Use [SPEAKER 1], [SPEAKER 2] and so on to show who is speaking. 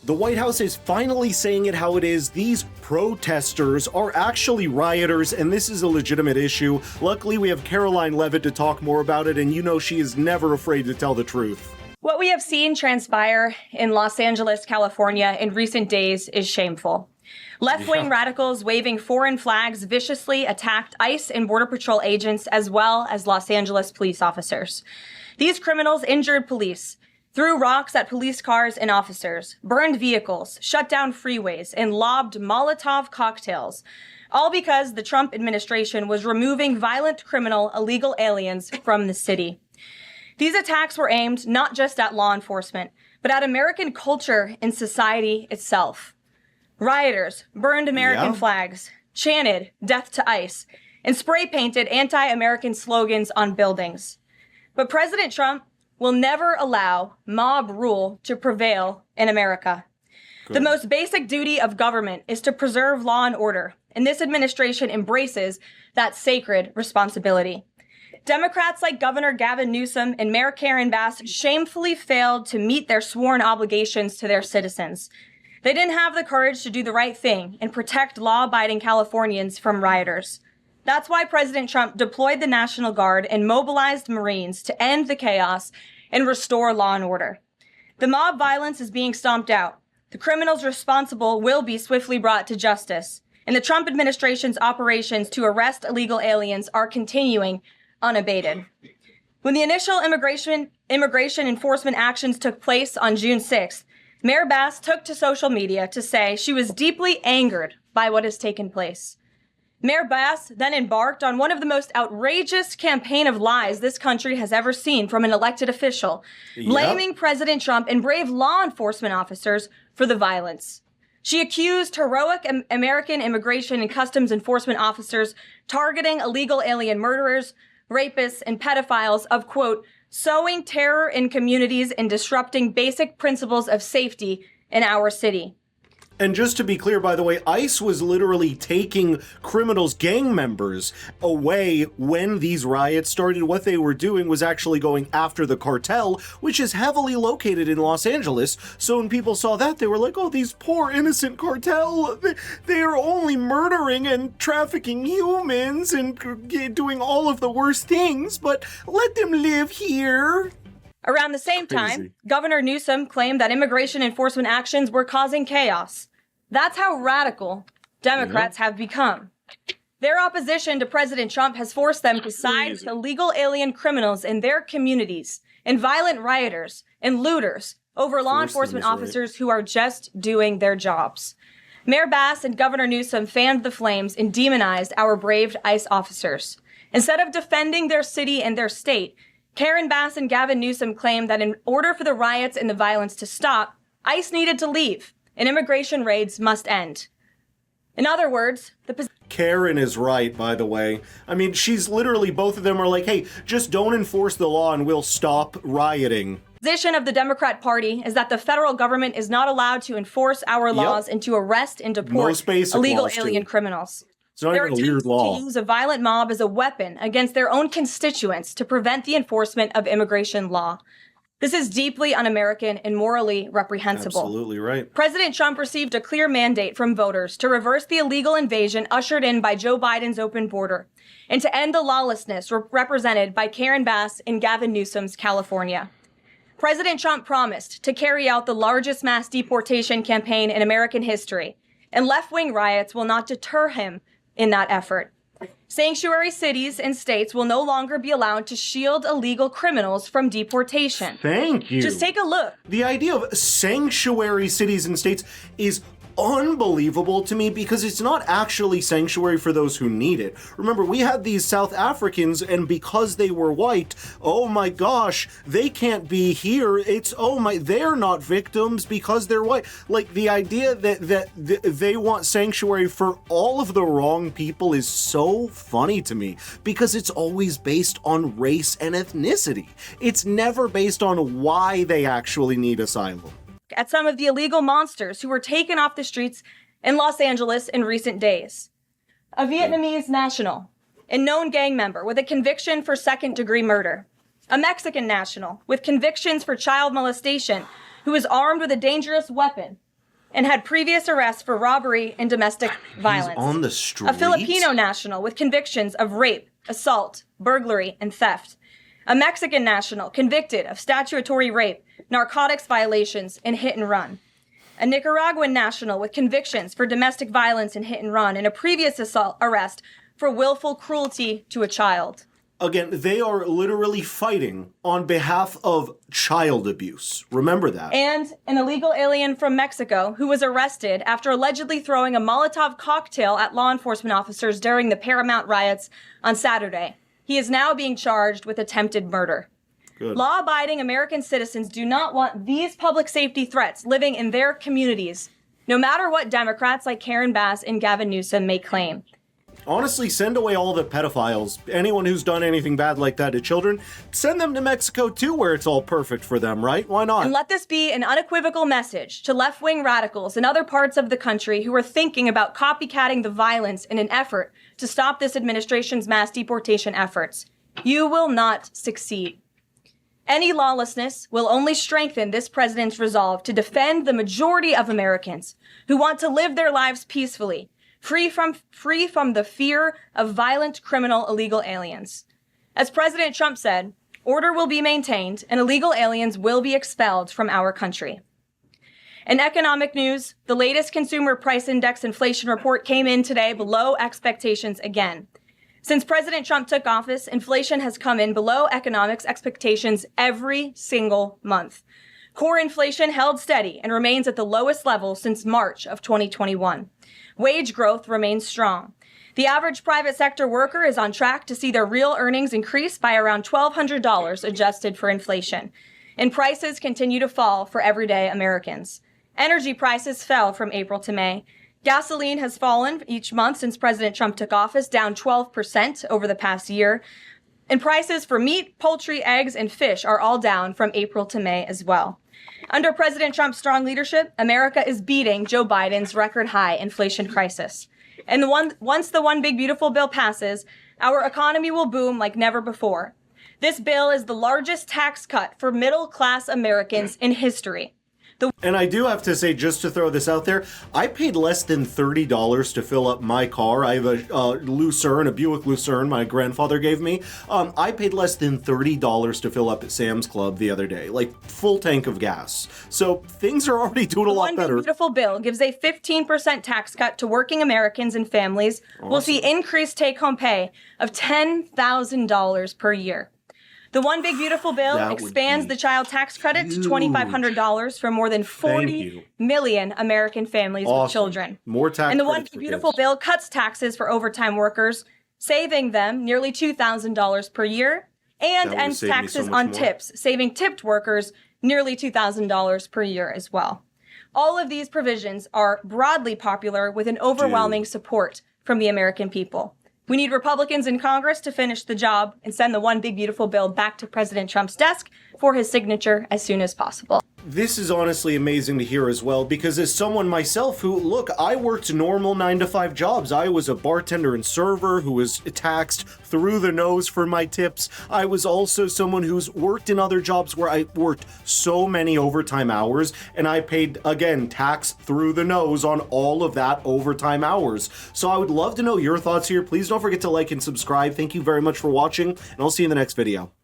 [SPEAKER 1] The White House is finally saying it how it is. These protesters are actually rioters, and this is a legitimate issue. Luckily, we have Karoline Leavitt to talk more about it, and you know she is never afraid to tell the truth.
[SPEAKER 2] What we have seen transpire in Los Angeles, California in recent days is shameful. Left-wing radicals waving foreign flags viciously attacked ICE and Border Patrol agents as well as Los Angeles police officers. These criminals injured police, threw rocks at police cars and officers, burned vehicles, shut down freeways, and lobbed Molotov cocktails, all because the Trump administration was removing violent criminal illegal aliens from the city. These attacks were aimed not just at law enforcement, but at American culture and society itself. Rioters burned American flags, chanted "Death to ICE," and spray-painted anti-American slogans on buildings. But President Trump will never allow mob rule to prevail in America. Good. The most basic duty of government is to preserve law and order, and this administration embraces that sacred responsibility. Democrats like Governor Gavin Newsom and Mayor Karen Bass shamefully failed to meet their sworn obligations to their citizens. They didn't have the courage to do the right thing and protect law-abiding Californians from rioters. That's why President Trump deployed the National Guard and mobilized Marines to end the chaos and restore law and order. The mob violence is being stomped out. The criminals responsible will be swiftly brought to justice. And the Trump administration's operations to arrest illegal aliens are continuing unabated. When the initial immigration enforcement actions took place on June 6th, Mayor Bass took to social media to say she was deeply angered by what has taken place. Mayor Bass then embarked on one of the most outrageous campaign of lies this country has ever seen from an elected official, blaming President Trump and brave law enforcement officers for the violence. She accused heroic American immigration and customs enforcement officers targeting illegal alien murderers, rapists, and pedophiles of, quote, sowing terror in communities and disrupting basic principles of safety in our city.
[SPEAKER 1] And just to be clear, by the way, ICE was literally taking criminals, gang members, away when these riots started. What they were doing was actually going after the cartel, which is heavily located in Los Angeles. So when people saw that, they were like, oh, these poor innocent cartel, they are only murdering and trafficking humans and doing all of the worst things, but let them live here.
[SPEAKER 2] Around the same time, Governor Newsom claimed that immigration enforcement actions were causing chaos. That's how radical Democrats have become. Their opposition to President Trump has forced them to side with illegal alien criminals in their communities and violent rioters and looters over law enforcement officers who are just doing their jobs. Mayor Bass and Governor Newsom fanned the flames and demonized our brave ICE officers. Instead of defending their city and their state, Karen Bass and Gavin Newsom claimed that in order for the riots and the violence to stop, ICE needed to leave, and immigration raids must end. In other words,
[SPEAKER 1] Karen is right, by the way. I mean, she's literally, both of them are like, hey, just don't enforce the law and we'll stop rioting.
[SPEAKER 2] The position of the Democrat Party is that the federal government is not allowed to enforce our laws and to arrest and deport illegal alien criminals.
[SPEAKER 1] It's not even a weird law.
[SPEAKER 2] To use a violent mob as a weapon against their own constituents to prevent the enforcement of immigration law. This is deeply un-American and morally reprehensible.
[SPEAKER 1] Absolutely right.
[SPEAKER 2] President Trump received a clear mandate from voters to reverse the illegal invasion ushered in by Joe Biden's open border and to end the lawlessness represented by Karen Bass in Gavin Newsom's California. President Trump promised to carry out the largest mass deportation campaign in American history, and left-wing riots will not deter him in that effort. Sanctuary cities and states will no longer be allowed to shield illegal criminals from deportation.
[SPEAKER 1] Thank you.
[SPEAKER 2] Just take a look.
[SPEAKER 1] The idea of sanctuary cities and states is unbelievable to me because it's not actually sanctuary for those who need it. Remember, we had these South Africans, and because they were white, oh my gosh, they can't be here. It's, oh my, they're not victims because they're white. Like, the idea that they want sanctuary for all of the wrong people is so funny to me because it's always based on race and ethnicity. It's never based on why they actually need asylum.
[SPEAKER 2] At some of the illegal monsters who were taken off the streets in Los Angeles in recent days. A Vietnamese national, a known gang member with a conviction for second-degree murder. A Mexican national with convictions for child molestation who is armed with a dangerous weapon and had previous arrests for robbery and domestic violence.
[SPEAKER 1] He's on the streets?
[SPEAKER 2] A Filipino national with convictions of rape, assault, burglary, and theft. A Mexican national convicted of statutory rape, narcotics violations, and hit and run. A Nicaraguan national with convictions for domestic violence and hit and run, and a previous arrest for willful cruelty to a child.
[SPEAKER 1] Again, they are literally fighting on behalf of child abuse. Remember that.
[SPEAKER 2] And an illegal alien from Mexico who was arrested after allegedly throwing a Molotov cocktail at law enforcement officers during the Paramount riots on Saturday. He is now being charged with attempted murder.
[SPEAKER 1] Good.
[SPEAKER 2] Law-abiding American citizens do not want these public safety threats living in their communities, no matter what Democrats like Karen Bass and Gavin Newsom may claim.
[SPEAKER 1] Honestly, send away all the pedophiles. Anyone who's done anything bad like that to children, send them to Mexico too, where it's all perfect for them, right? Why not?
[SPEAKER 2] And let this be an unequivocal message to left-wing radicals in other parts of the country who are thinking about copycatting the violence in an effort to stop this administration's mass deportation efforts. You will not succeed. Any lawlessness will only strengthen this president's resolve to defend the majority of Americans who want to live their lives peacefully, free from the fear of violent criminal illegal aliens. As President Trump said, order will be maintained and illegal aliens will be expelled from our country. In economic news, the latest consumer price index inflation report came in today below expectations again. Since President Trump took office, inflation has come in below economics expectations every single month. Core inflation held steady and remains at the lowest level since March of 2021. Wage growth remains strong. The average private sector worker is on track to see their real earnings increase by around $1,200 adjusted for inflation. And prices continue to fall for everyday Americans. Energy prices fell from April to May. Gasoline has fallen each month since President Trump took office, down 12% over the past year. And prices for meat, poultry, eggs, and fish are all down from April to May as well. Under President Trump's strong leadership, America is beating Joe Biden's record-high inflation crisis. And once the One Big Beautiful Bill passes, our economy will boom like never before. This bill is the largest tax cut for middle-class Americans in history.
[SPEAKER 1] And I do have to say, just to throw this out there, I paid less than $30 to fill up my car. I have a Lucerne, a Buick Lucerne my grandfather gave me. I paid less than $30 to fill up at Sam's Club the other day, like full tank of gas. So things are already doing a lot better.
[SPEAKER 2] One Big Beautiful Bill gives a 15% tax cut to working Americans and families. Awesome. Will see increased take-home pay of $10,000 per year. The One Big Beautiful Bill expands the child tax credit to $2,500 for more than 40 million American families with children.
[SPEAKER 1] More tax
[SPEAKER 2] And the One Big Beautiful Bill cuts taxes for overtime workers, saving them nearly $2,000 per year, and ends taxes on tips, saving tipped workers nearly $2,000 per year as well. All of these provisions are broadly popular with an overwhelming support from the American people. We need Republicans in Congress to finish the job and send the One Big Beautiful Bill back to President Trump's desk for his signature as soon as possible.
[SPEAKER 1] This is honestly amazing to hear as well, because as someone myself who, look, I worked normal 9-to-5 jobs. I was a bartender and server who was taxed through the nose for my tips. I was also someone who's worked in other jobs where I worked so many overtime hours, and I paid, again, tax through the nose on all of that overtime hours. So I would love to know your thoughts here. Please don't forget to like and subscribe. Thank you very much for watching, and I'll see you in the next video.